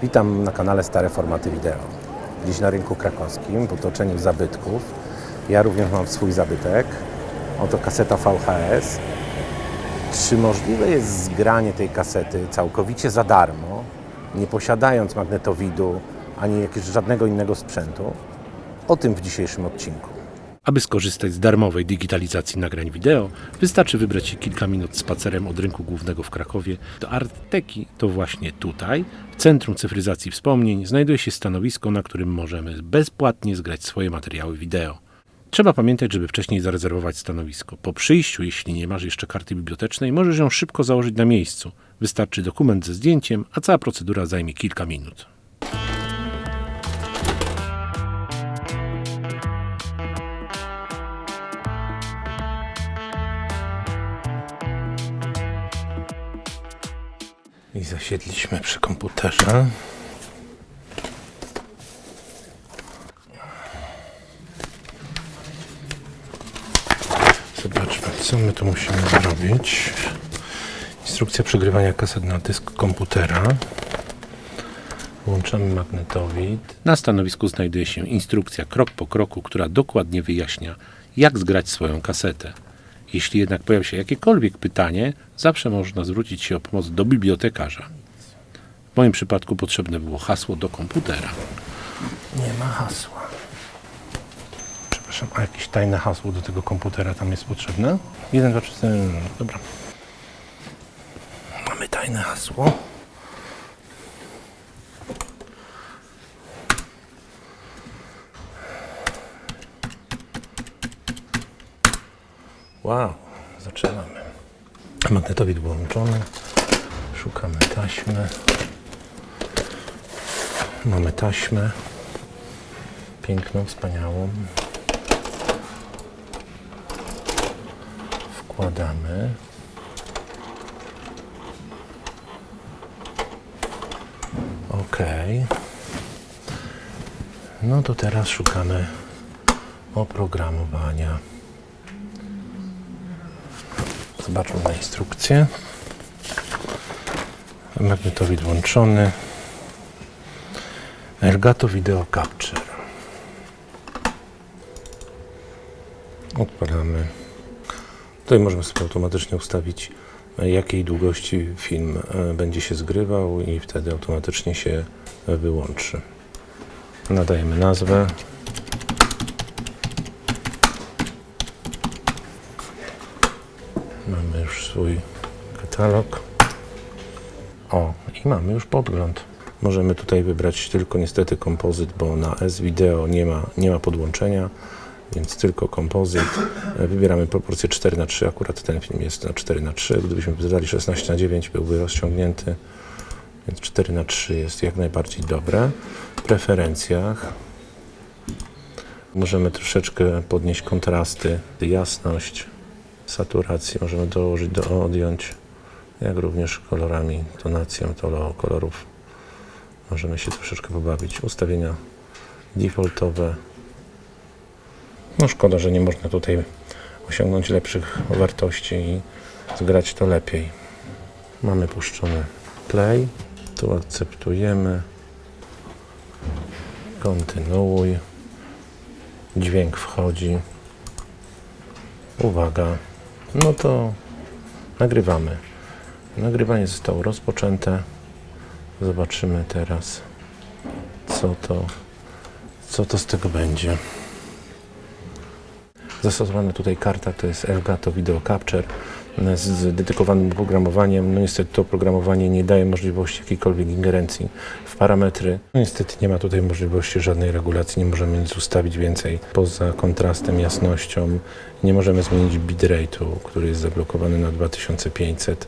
Witam na kanale Stare Formaty Wideo. Dziś na rynku krakowskim, w otoczeniu zabytków. Ja również mam swój zabytek. Oto kaseta VHS. Czy możliwe jest zgranie tej kasety całkowicie za darmo, nie posiadając magnetowidu ani jakiegoś żadnego innego sprzętu? O tym w dzisiejszym odcinku. Aby skorzystać z darmowej digitalizacji nagrań wideo, wystarczy wybrać się kilka minut spacerem od rynku głównego w Krakowie do Artteki. To właśnie tutaj, w Centrum Cyfryzacji Wspomnień, znajduje się stanowisko, na którym możemy bezpłatnie zgrać swoje materiały wideo. Trzeba pamiętać, żeby wcześniej zarezerwować stanowisko. Po przyjściu, jeśli nie masz jeszcze karty bibliotecznej, możesz ją szybko założyć na miejscu. Wystarczy dokument ze zdjęciem, a cała procedura zajmie kilka minut. I zasiedliśmy przy komputerze. Zobaczmy, co my tu musimy zrobić. Instrukcja przegrywania kaset na dysk komputera. Włączamy magnetowid. Na stanowisku znajduje się instrukcja krok po kroku, która dokładnie wyjaśnia, jak zgrać swoją kasetę. Jeśli jednak pojawi się jakiekolwiek pytanie, zawsze można zwrócić się o pomoc do bibliotekarza. W moim przypadku potrzebne było hasło do komputera. Nie ma hasła. Przepraszam, a jakieś tajne hasło do tego komputera tam jest potrzebne? 1, 2, 3, 4, dobra. Mamy tajne hasło. Wow, zaczynamy. Magnetowid włączony. Szukamy taśmy. Mamy taśmę. Piękną, wspaniałą. Wkładamy. OK. No to teraz szukamy oprogramowania. Zobaczmy na instrukcję. Magnetowid włączony. Elgato Video Capture. Odpalamy. Tutaj możemy sobie automatycznie ustawić, jakiej długości film będzie się zgrywał i wtedy automatycznie się wyłączy. Nadajemy nazwę. Mamy już swój katalog. O, i mamy już podgląd. Możemy tutaj wybrać tylko niestety kompozyt, bo na S-Video nie ma podłączenia, więc tylko kompozyt. Wybieramy proporcję 4:3, akurat ten film jest na 4:3. Gdybyśmy wybrali 16:9, byłby rozciągnięty, więc 4:3 jest jak najbardziej dobre. W preferencjach możemy troszeczkę podnieść kontrasty, jasność, saturację możemy dołożyć, odjąć, jak również kolorami, tonacją kolorów. Możemy się troszeczkę pobawić. Ustawienia defaultowe. No szkoda, że nie można tutaj osiągnąć lepszych wartości i zgrać to lepiej. Mamy puszczony play. Tu akceptujemy. Kontynuuj. Dźwięk wchodzi. Uwaga. No to nagrywamy. Nagrywanie zostało rozpoczęte. Zobaczymy teraz, co to z tego będzie. Zastosowana tutaj karta to jest Elgato Video Capture z dedykowanym oprogramowaniem. No niestety to oprogramowanie nie daje możliwości jakiejkolwiek ingerencji w parametry. No niestety nie ma tutaj możliwości żadnej regulacji, nie możemy nic ustawić więcej poza kontrastem, jasnością. Nie możemy zmienić bitrate'u, który jest zablokowany na 2500.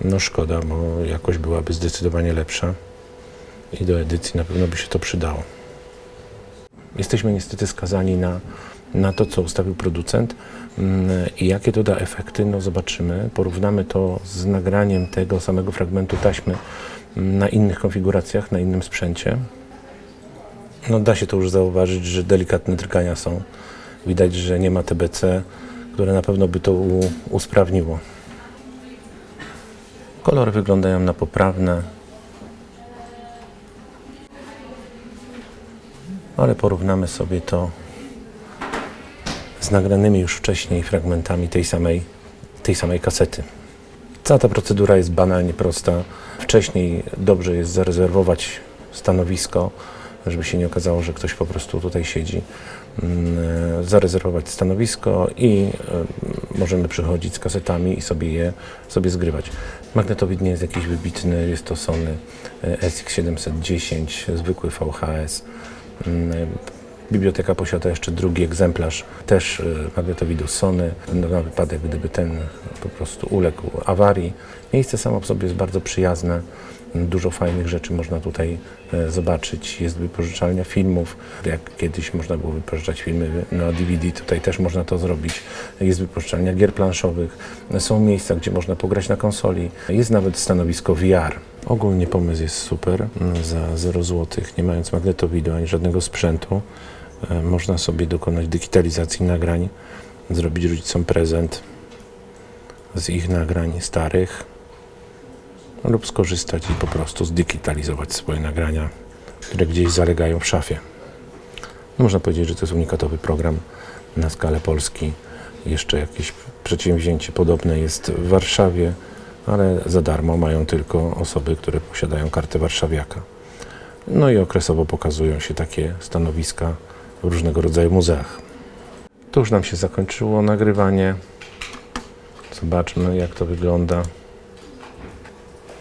No szkoda, bo jakość byłaby zdecydowanie lepsza i do edycji na pewno by się to przydało. Jesteśmy niestety skazani na to, co ustawił producent i jakie to da efekty, no zobaczymy. Porównamy to z nagraniem tego samego fragmentu taśmy na innych konfiguracjach, na innym sprzęcie. No da się to już zauważyć, że delikatne drgania są. Widać, że nie ma TBC, które na pewno by to usprawniło. Kolory wyglądają na poprawne. ale porównamy sobie to z nagranymi już wcześniej fragmentami tej samej kasety. Cała ta procedura jest banalnie prosta. Wcześniej dobrze jest zarezerwować stanowisko, żeby się nie okazało, że ktoś po prostu tutaj siedzi. Zarezerwować stanowisko i możemy przychodzić z kasetami i sobie zgrywać. Magnetowid nie jest jakiś wybitny, jest to Sony SX710, zwykły VHS. Biblioteka posiada jeszcze drugi egzemplarz, też magnetowidu Sony, na wypadek, gdyby ten po prostu uległ awarii. Miejsce samo w sobie jest bardzo przyjazne, dużo fajnych rzeczy można tutaj zobaczyć. Jest wypożyczalnia filmów, jak kiedyś można było wypożyczać filmy na DVD, tutaj też można to zrobić. Jest wypożyczalnia gier planszowych, są miejsca, gdzie można pograć na konsoli, jest nawet stanowisko VR. Ogólnie pomysł jest super, za 0 zł, nie mając magnetowidu ani żadnego sprzętu, można sobie dokonać digitalizacji nagrań, zrobić rodzicom prezent z ich nagrań starych lub skorzystać i po prostu zdigitalizować swoje nagrania, które gdzieś zalegają w szafie. Można powiedzieć, że to jest unikatowy program na skalę Polski. Jeszcze jakieś przedsięwzięcie podobne jest w Warszawie, ale za darmo mają tylko osoby, które posiadają kartę warszawiaka. No i okresowo pokazują się takie stanowiska w różnego rodzaju muzeach. To już nam się zakończyło nagrywanie. Zobaczmy, jak to wygląda.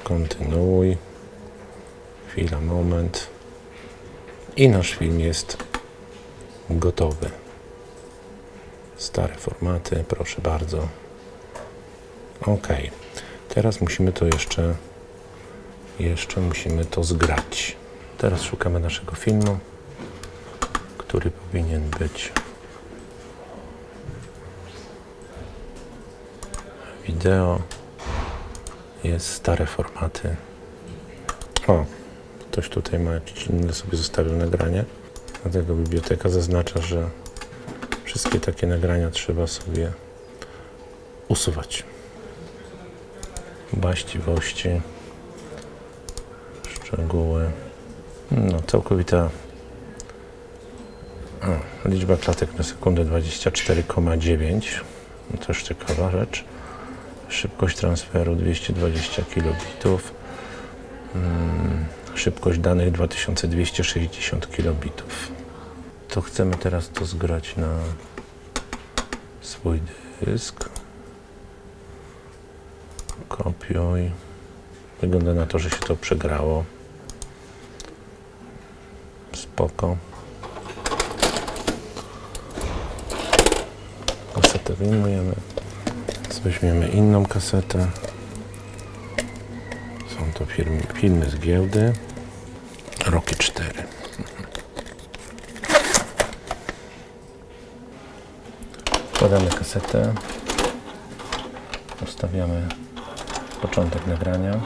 Kontynuuj. Chwila, moment. I nasz film jest gotowy. Stare formaty, proszę bardzo. OK. Teraz musimy to jeszcze musimy to zgrać. Teraz szukamy naszego filmu, który powinien być wideo. Jest stare formaty. O, ktoś tutaj ma jakieś inne sobie zostawił nagranie. Dlatego biblioteka zaznacza, że wszystkie takie nagrania trzeba sobie usuwać. Właściwości, szczegóły. No, całkowita liczba klatek na sekundę 24,9. Też ciekawa rzecz. Szybkość transferu 220 kilobitów. Szybkość danych 2260 kilobitów. To chcemy teraz to zgrać na swój dysk. Kopiuj. Wygląda na to, że się to przegrało. Spoko. Kasetę wyjmujemy. Weźmiemy inną kasetę. Są to filmy z giełdy. Rocky 4. Wkładamy kasetę. Ustawiamy początek nagrania.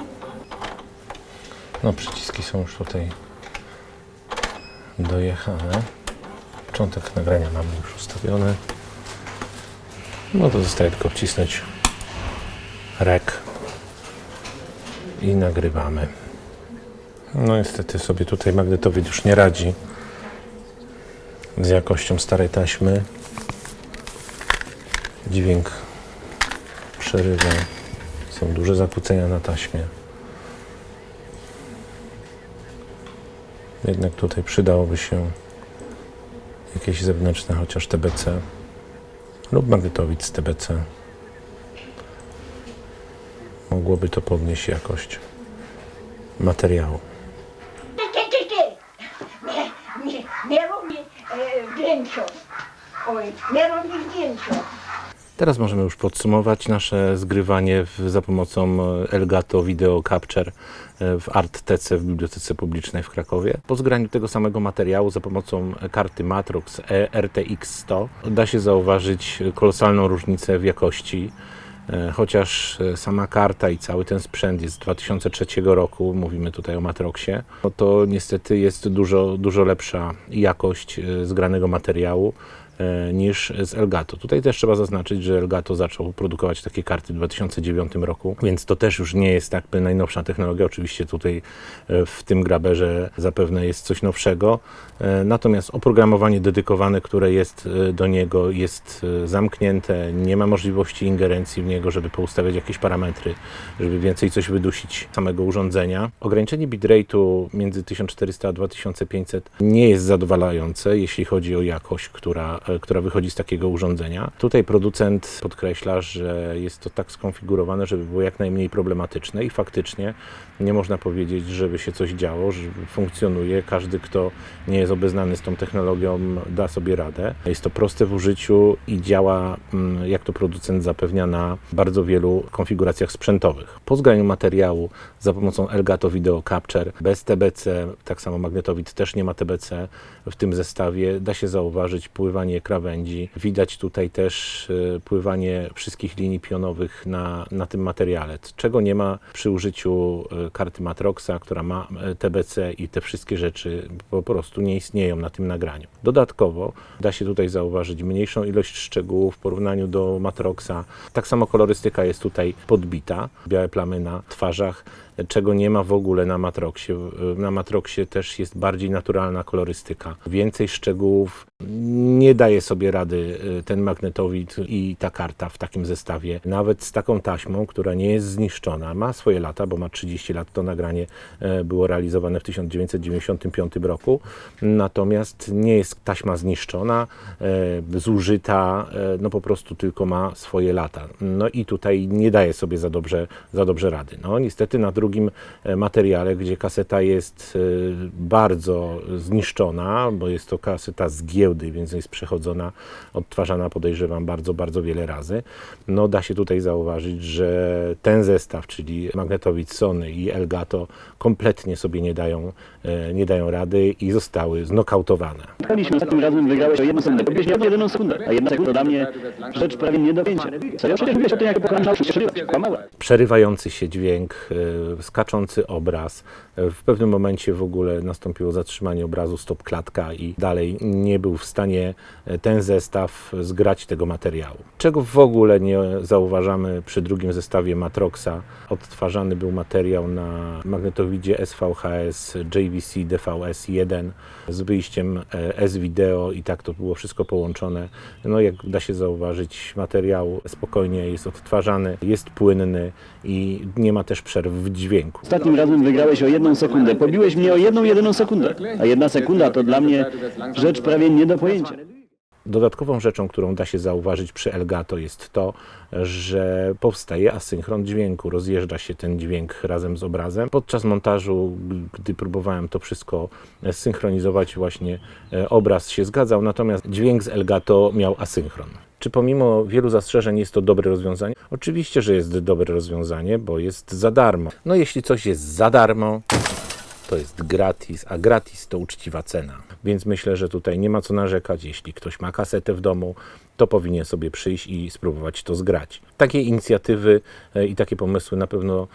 No, przyciski są już tutaj dojechane. Początek nagrania mamy już ustawiony. No to zostaje tylko wcisnąć rec i nagrywamy. No niestety sobie tutaj magnetowid już nie radzi z jakością starej taśmy. Dźwięk przerywa. Są duże zakłócenia na taśmie. Jednak tutaj przydałoby się jakieś zewnętrzne, chociaż TBC lub magnetowid z TBC. Mogłoby to podnieść jakość materiału. Nie robi zdjęcia. Oj, nie robi zdjęcia. Teraz możemy już podsumować nasze zgrywanie za pomocą Elgato Video Capture w ArtTece w Bibliotece Publicznej w Krakowie. Po zgraniu tego samego materiału za pomocą karty Matrox RTX 100 da się zauważyć kolosalną różnicę w jakości. Chociaż sama karta i cały ten sprzęt jest z 2003 roku, mówimy tutaj o Matroxie, no to niestety jest dużo lepsza jakość zgranego materiału. niż z Elgato. Tutaj też trzeba zaznaczyć, że Elgato zaczął produkować takie karty w 2009 roku, więc to też już nie jest jakby najnowsza technologia. Oczywiście tutaj w tym graberze zapewne jest coś nowszego, natomiast oprogramowanie dedykowane, które jest do niego, jest zamknięte, nie ma możliwości ingerencji w niego, żeby poustawiać jakieś parametry, żeby więcej coś wydusić z samego urządzenia. Ograniczenie bitrate'u między 1400 a 2500 nie jest zadowalające, jeśli chodzi o jakość, która wychodzi z takiego urządzenia. Tutaj producent podkreśla, że jest to tak skonfigurowane, żeby było jak najmniej problematyczne i faktycznie nie można powiedzieć, żeby się coś działo, że funkcjonuje. Każdy, kto nie jest obeznany z tą technologią, da sobie radę. Jest to proste w użyciu i działa, jak to producent zapewnia, na bardzo wielu konfiguracjach sprzętowych. Po zgraniu materiału za pomocą Elgato Video Capture, bez TBC, tak samo magnetowid też nie ma TBC w tym zestawie, da się zauważyć pływanie krawędzi. Widać tutaj też pływanie wszystkich linii pionowych na tym materiale, czego nie ma przy użyciu karty Matroxa, która ma TBC i te wszystkie rzeczy po prostu nie istnieją na tym nagraniu. Dodatkowo da się tutaj zauważyć mniejszą ilość szczegółów w porównaniu do Matroxa. Tak samo kolorystyka jest tutaj podbita, białe plamy na twarzach, czego nie ma w ogóle na Matroxie. Na Matroxie też jest bardziej naturalna kolorystyka. Więcej szczegółów nie daje sobie rady ten magnetowid i ta karta w takim zestawie. Nawet z taką taśmą, która nie jest zniszczona, ma swoje lata, bo ma 30 lat, to nagranie było realizowane w 1995 roku, natomiast nie jest taśma zniszczona, zużyta, no po prostu tylko ma swoje lata. No i tutaj nie daje sobie za dobrze rady. No niestety na drugim materiale, gdzie kaseta jest bardzo zniszczona, bo jest to kaseta z giełdy, więc jest przechodzona, odtwarzana, podejrzewam, bardzo, bardzo wiele razy. No da się tutaj zauważyć, że ten zestaw, czyli magnetowid Sony i Elgato, kompletnie sobie nie dają rady i zostały znokautowane. Ostatnim razem wygrałeś o 1 sekundę, pobiłeś miał 1 sekundę, a 1 sekunda to dla mnie rzecz prawie nie do pięcia. Serio? Przecież mówisz o tym, jak pokonałem nauczyć, kłamałem. Przerywający się dźwięk, skaczący obraz. W pewnym momencie w ogóle nastąpiło zatrzymanie obrazu, stop klatka i dalej nie był w stanie ten zestaw zgrać tego materiału. Czego w ogóle nie zauważamy przy drugim zestawie Matroxa. Odtwarzany był materiał na magnetowidzie SVHS JVC DVS-1 z wyjściem S-Video i tak to było wszystko połączone. No jak da się zauważyć, materiał spokojnie jest odtwarzany, jest płynny i nie ma też przerw w dźwięku. Ostatnim razem wygrałeś o 1 sekundę, pobiłeś mnie o 1 sekundę, a 1 sekunda to dla mnie rzecz prawie nie do pojęcia. Dodatkową rzeczą, którą da się zauważyć przy Elgato, jest to, że powstaje asynchron dźwięku. Rozjeżdża się ten dźwięk razem z obrazem. Podczas montażu, gdy próbowałem to wszystko synchronizować, właśnie obraz się zgadzał, natomiast dźwięk z Elgato miał asynchron. Czy pomimo wielu zastrzeżeń jest to dobre rozwiązanie? Oczywiście, że jest dobre rozwiązanie, bo jest za darmo. No jeśli coś jest za darmo, to jest gratis, a gratis to uczciwa cena. Więc myślę, że tutaj nie ma co narzekać. Jeśli ktoś ma kasetę w domu, to powinien sobie przyjść i spróbować to zgrać. Takie inicjatywy i takie pomysły na pewno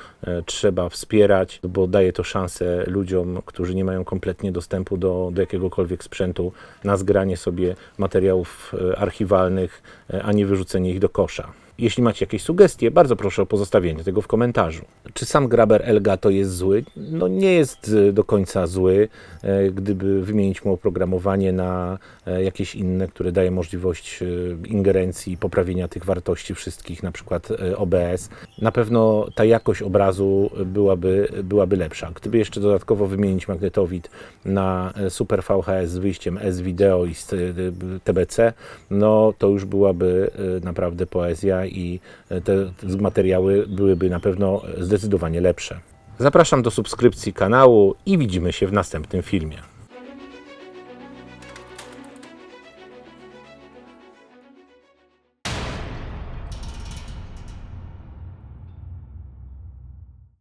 trzeba wspierać, bo daje to szansę ludziom, którzy nie mają kompletnie dostępu do jakiegokolwiek sprzętu, na zgranie sobie materiałów archiwalnych, a nie wyrzucenie ich do kosza. Jeśli macie jakieś sugestie, bardzo proszę o pozostawienie tego w komentarzu. Czy sam graber Elgato jest zły? No nie jest do końca zły, gdyby wymienić mu oprogramowanie na jakieś inne, które daje możliwość ingerencji i poprawienia tych wartości wszystkich, na przykład OBS. Na pewno ta jakość obrazu byłaby lepsza. Gdyby jeszcze dodatkowo wymienić magnetowid na Super VHS z wyjściem S-Video i z TBC, no to już byłaby naprawdę poezja i te materiały byłyby na pewno zdecydowanie lepsze. Zapraszam do subskrypcji kanału i widzimy się w następnym filmie.